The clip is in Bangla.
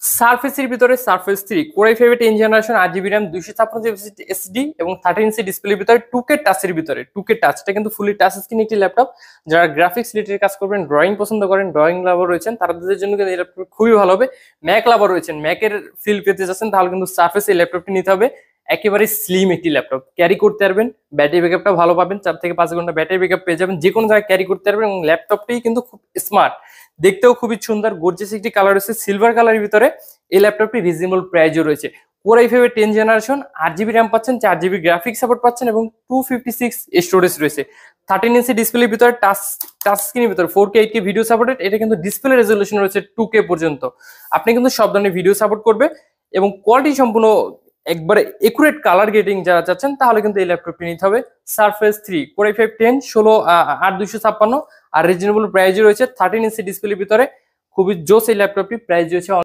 সারফেসের ভিতরে surface 3 core i five 10 generation 8 GB RAM 256 SD এবং 13 ইঞ্চি ডিসপ্লের ভিতরে 2K টাচের ভিতরে 2K টাচটা কিন্তু ফুলি টাচ স্ক্রিন একটি ল্যাপটপ। যারা গ্রাফিক্স রিলেটেড কাজ করবেন, ড্রয়িং পছন্দ করেন, ড্রয়িং লাভার রয়েছেন, তাদের জন্য কিন্তু এই ল্যাপটপ খুবই ভালো হবে। ম্যাক লাভার রয়েছেন, ম্যাকের ফিল পেতে যাচ্ছেন, তাহলে কিন্তু সারফেস এই ল্যাপটপটি নিতে হবে। একেবারে স্লিম একটি ল্যাপটপ, ক্যারি করতে পারবেন, ব্যাটারি ব্যাকআপটা ভালো পাবেন, 4 থেকে 5 ঘন্টা ব্যাটারি ব্যাকআপ পেয়ে যাবেন, যে কোনো জায়গায় ক্যারি করতে পারবেন। এবং ল্যাপটপটি কিন্তু খুব স্মার্ট, দেখতেও খুবই সুন্দর, গর্জিয়াস একটি কালার রয়েছে সিলভার কালারের ভিতরে। এই ল্যাপটপটি রিজনেবল প্রাইসও রয়েছে। Core i five 10 generation 8 GB RAM পাচ্ছেন, 4 জিবি গ্রাফিক্স সাপোর্ট পাচ্ছেন এবং 256 স্টোরেজ রয়েছে। 13 ইঞ্চি ডিসপ্লের ভিতরে টাচ স্ক্রিনের ভিতরে 4K 8K ভিডিও সাপোর্টেড। এটা কিন্তু ডিসপ্লে রেজলিউশন রয়েছে 2K পর্যন্ত। আপনি কিন্তু সব ধরনের ভিডিও সাপোর্ট করবে এবং কোয়ালিটি সম্পূর্ণ একবারে একুরেট কালার গেটিং যারা চাচ্ছেন, তাহলে কিন্তু এই ল্যাপটপটি নিতে হবে। সারফেস 3 কোরাই ফাইভ 10 16 8256 আর রিজনেবল প্রাইসে রয়েছে। 13 ইঞ্চি ডিসপ্লের ভিতরে খুবই জোস এই ল্যাপটপটি, প্রাইস রয়েছে